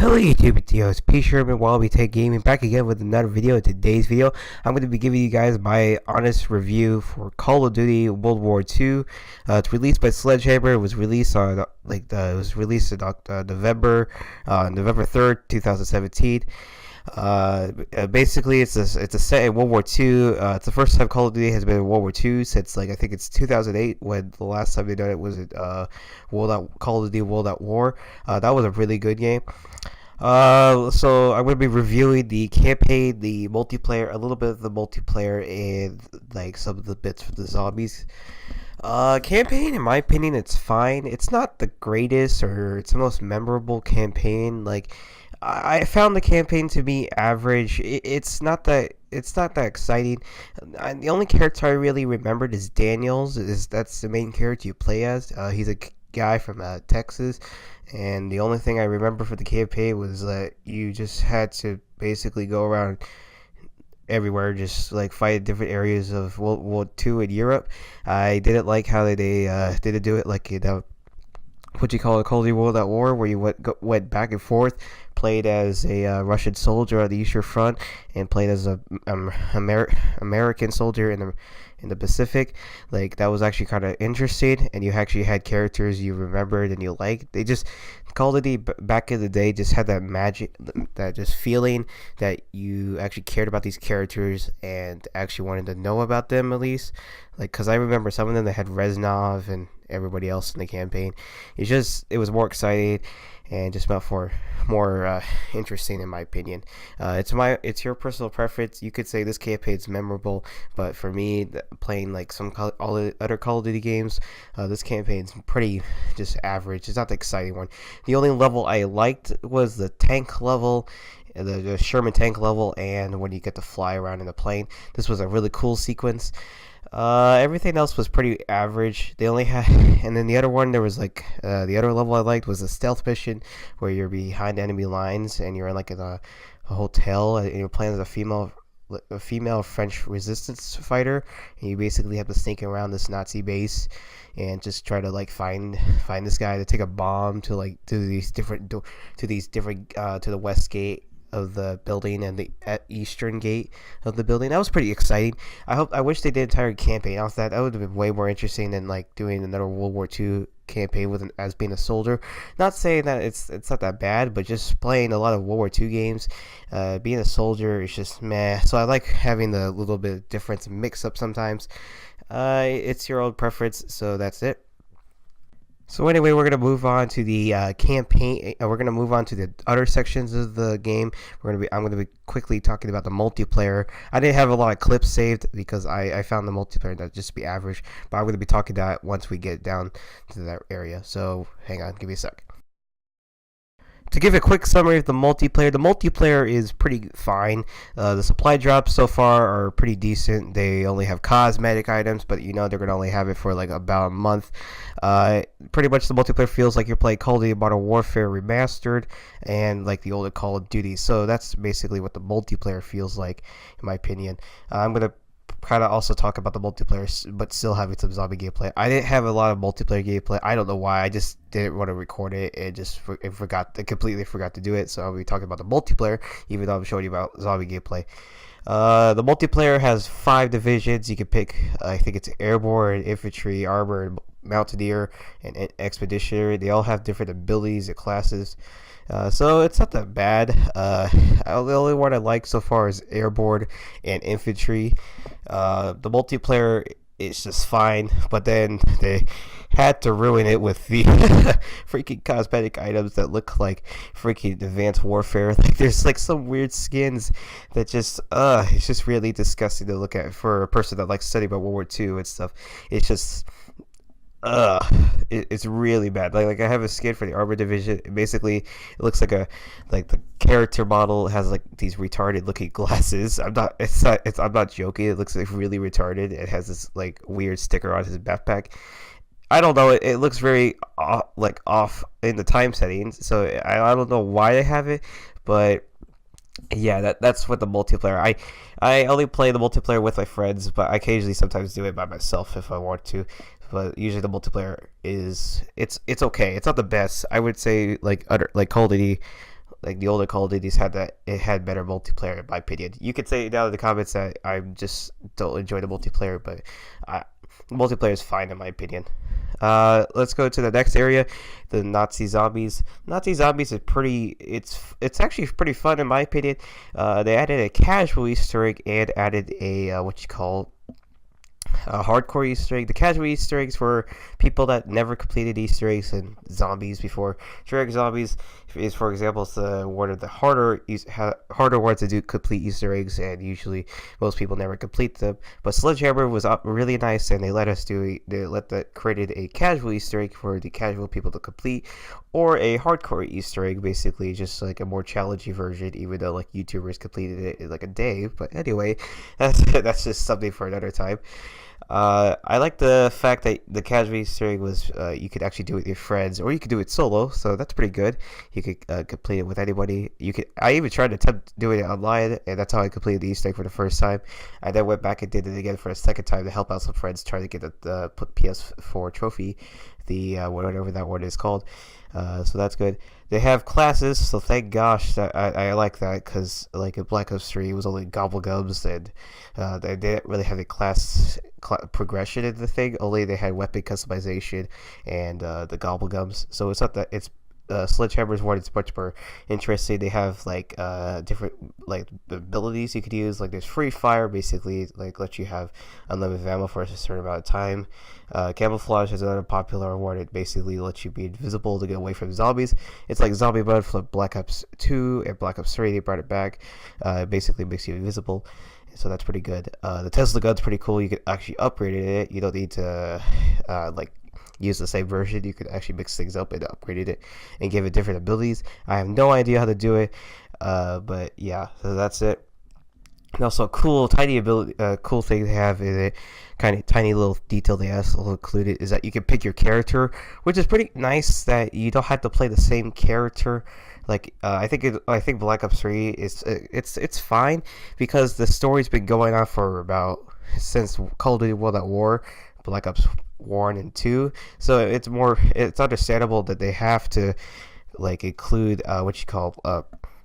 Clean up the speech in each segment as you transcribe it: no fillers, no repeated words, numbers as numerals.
Hello YouTube, it's your host P. Sherman, Wallaby Tech Gaming, back again with another video. In today's video, I'm going to be giving you guys my honest review for Call of Duty World War II. It's released by Sledgehammer. It was released on November 3rd, 2017. Basically, it's a set in World War II. It's the first time Call of Duty has been in World War II since I think it's 2008, when the last time they done it was Call of Duty World at War. That was a really good game. So I'm going to be reviewing the campaign, the multiplayer, a little bit of the multiplayer, and some of the bits for the zombies. Campaign, in my opinion, it's fine. It's not the greatest or it's the most memorable campaign. I found the campaign to be average. It's not that exciting. The only character I really remembered is Daniels. That's the main character you play as. He's a guy from Texas, and the only thing I remember for the campaign was that you just had to basically go around everywhere, just fight different areas of World War II in Europe. I didn't like how they didn't do it like what you call a Call of Duty World at War, where you went back and forth, played as a Russian soldier on the Eastern Front, and played as a American soldier in the Pacific. That was actually kind of interesting, and you actually had characters you remembered and you liked. They just Call of Duty back in the day just had that magic, that just feeling that you actually cared about these characters and actually wanted to know about them, at least. Because I remember some of them that had Reznov and everybody else in the campaign. It was more exciting and just about more interesting, in my opinion. It's your personal preference. You could say this campaign's memorable, but for me, playing all the other Call of Duty games, this campaign's pretty just average. It's not the exciting one. The only level I liked was the tank level, the Sherman tank level, and when you get to fly around in the plane. This was a really cool sequence. Everything else was pretty average. They only had, and then the other one, there was the other level I liked was a stealth mission where you're behind enemy lines and you're in a hotel, and you're playing as a female French resistance fighter, and you basically have to sneak around this Nazi base and just try to find this guy to take a bomb to the west gate of the building and the eastern gate of the building. That was pretty exciting. I wish they did an entire campaign off that. That would have been way more interesting than doing another World War II campaign as being a soldier. Not saying that it's not that bad, but just playing a lot of World War II games, being a soldier is just meh. So I like having the little bit of difference mix up sometimes. It's your own preference, so that's it. So anyway, we're going to move on to the campaign. We're going to move on to the other sections of the game. I'm going to be quickly talking about the multiplayer. I didn't have a lot of clips saved because I found the multiplayer to just be average. But I'm going to be talking that once we get down to that area. So hang on, give me a sec. To give a quick summary of the multiplayer is pretty fine. The supply drops so far are pretty decent. They only have cosmetic items, but they're going to only have it for about a month. Pretty much the multiplayer feels like you're playing Call of Duty Modern Warfare Remastered and the older Call of Duty. So that's basically what the multiplayer feels like, in my opinion. I'm going to kind of also talk about the multiplayer, but still having some zombie gameplay. I didn't have a lot of multiplayer gameplay. I don't know why. I just didn't want to record it and just completely forgot to do it. So I'll be talking about the multiplayer, even though I'm showing you about zombie gameplay. The multiplayer has 5 divisions. You can pick, I think it's airborne, infantry, armor, mountaineer, and expeditionary. They all have different abilities and classes. So it's not that bad. The only one I like so far is airborne and infantry. The multiplayer is just fine, but then they had to ruin it with the freaking cosmetic items that look like freaking advanced warfare. There's some weird skins that just it's just really disgusting to look at for a person that likes studying about World War II and stuff. It's just it's really bad. I have a skin for the armor division. Basically, it looks like the character model has these retarded looking glasses. I'm not joking. It looks really retarded. It has this weird sticker on his backpack. I don't know. It looks very off in the time settings. So I don't know why they have it, but yeah, that's what the multiplayer. I only play the multiplayer with my friends, but I occasionally sometimes do it by myself if I want to. But usually the multiplayer it's okay. It's not the best. I would say Call of Duty like the older Call of Duties had that, it had better multiplayer in my opinion. You could say down in the comments that I just don't enjoy the multiplayer, but multiplayer is fine in my opinion. Let's go to the next area, the Nazi zombies. Nazi zombies is pretty. It's actually pretty fun in my opinion. They added a casual Easter egg and added a what you call a hardcore Easter egg. The casual Easter eggs for people that never completed Easter eggs and zombies before. Easter egg zombies is, for example, one of the harder ones to do complete Easter eggs, and usually most people never complete them. But Sledgehammer was really nice, and they let us created a casual Easter egg for the casual people to complete, or a hardcore Easter egg, basically just like a more challenging version, even though like YouTubers completed it in like a day. But anyway, that's just something for another time. I like the fact that the casual Easter egg was you could actually do it with your friends, or you could do it solo, so that's pretty good. You could complete it with anybody. I even tried to attempt doing it online, and that's how I completed the Easter egg for the first time. I then went back and did it again for a second time to help out some friends trying to get the PS4 trophy, the whatever that one is called. So that's good. They have classes, so thank gosh that I like that, because like in Black Ops 3 it was only Gobblegums, and they didn't really have a class progression in the thing. Only they had weapon customization and the Gobblegums. So it's not that it's Sledgehammer's one. It's much more interesting. They have like different like abilities you could use. Like there's free fire, basically like lets you have unlimited ammo for a certain amount of time. Camouflage is another popular one. It basically lets you be invisible to get away from zombies. It's like zombie mode for Black Ops 2 and Black Ops 3. They brought it back. It basically makes you invisible. So that's pretty good. The Tesla gun's pretty cool. You can actually upgrade it. You don't need to like use the same version. You could actually mix things up and upgrade it and give it different abilities. I have no idea how to do it, but yeah, so that's it. And also, cool thing they have in it, kind of tiny little detail they also included, is that you can pick your character, which is pretty nice. That you don't have to play the same character. Like I think Black Ops 3 it's fine, because the story's been going on for since Call of Duty World at War, Black Ops 1 and 2. So it's understandable that they have to like include what you call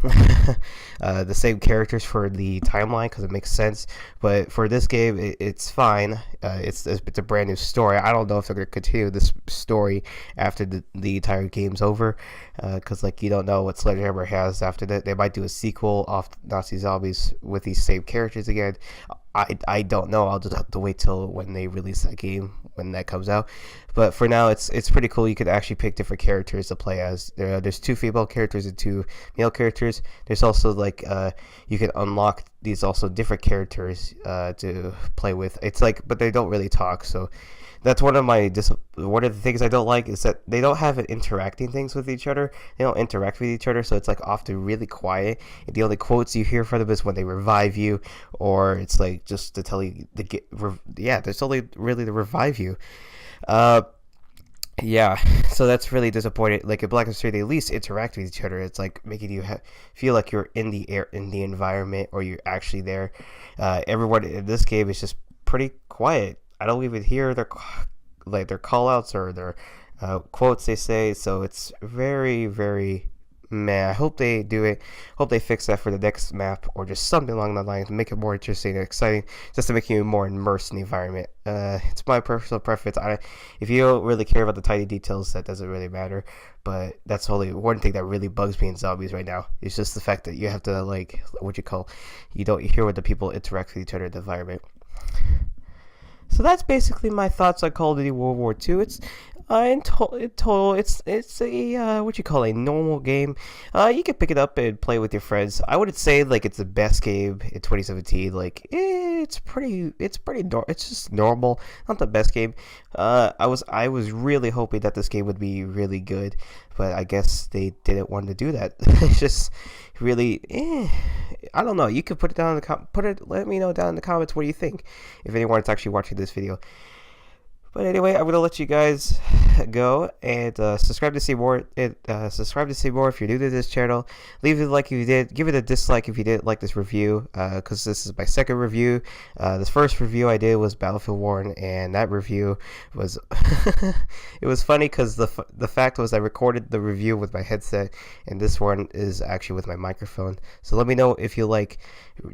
the same characters for the timeline, because it makes sense. But for this game, it's fine. It's a brand new story. I don't know if they're going to continue this story after the entire game's over, because like you don't know what Sledgehammer has after that. They might do a sequel of Nazi Zombies with these same characters again. I don't know. I'll just have to wait till when they release that game, when that comes out. But for now, it's pretty cool. You could actually pick different characters to play as. There's 2 female characters and 2 male characters. There's also like you can unlock these also different characters to play with. It's like, but they don't really talk. So that's one of the things I don't like, is that they don't have it interacting things with each other. They don't interact with each other, so it's like often really quiet. And the only quotes you hear from them is when they revive you, or it's like just to tell you there's only really to revive you. Yeah, so that's really disappointing. Like in Black Ops 3, they at least interact with each other. It's like making you feel like you're in the environment, or you're actually there. Everyone in this game is just pretty quiet. I don't even hear their call outs or their quotes they say. So it's very, very meh. I hope they do it. Hope they fix that for the next map, or just something along the lines to make it more interesting and exciting, just to make you more immersed in the environment. It's my personal preference. If you don't really care about the tiny details, that doesn't really matter. But that's only one thing that really bugs me in zombies right now. It's just the fact that you have to you don't hear what the people interact with each other in the environment. So that's basically my thoughts on Call of Duty World War II. It's in total, it's a a normal game. You can pick it up and play with your friends. I wouldn't say like it's the best game in 2017. Like it's just normal, not the best game. I was really hoping that this game would be really good, but I guess they didn't want to do that. It's just really, I don't know. You could put it down in the let me know down in the comments what do you think, if anyone's actually watching this video. But anyway, I'm gonna let you guys go and subscribe to see more. Subscribe to see more if you're new to this channel. Leave it a like if you did. Give it a dislike if you didn't like this review. Because this is my second review. This first review I did was Battlefield 1, and that review was it was funny because the fact was I recorded the review with my headset, and this one is actually with my microphone. So let me know if you like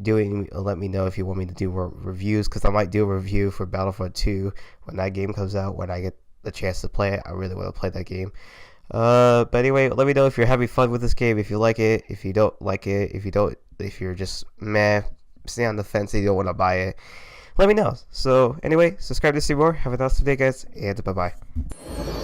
doing. Let me know if you want me to do more reviews, because I might do a review for Battlefield 2 when that game comes out, when I get the chance to play it. I really want to play that game. But anyway, let me know if you're having fun with this game, if you like it, if you don't like it, if you're just meh, stay on the fence and you don't want to buy it. Let me know. So anyway, subscribe to see more. Have an awesome day, guys, and bye bye.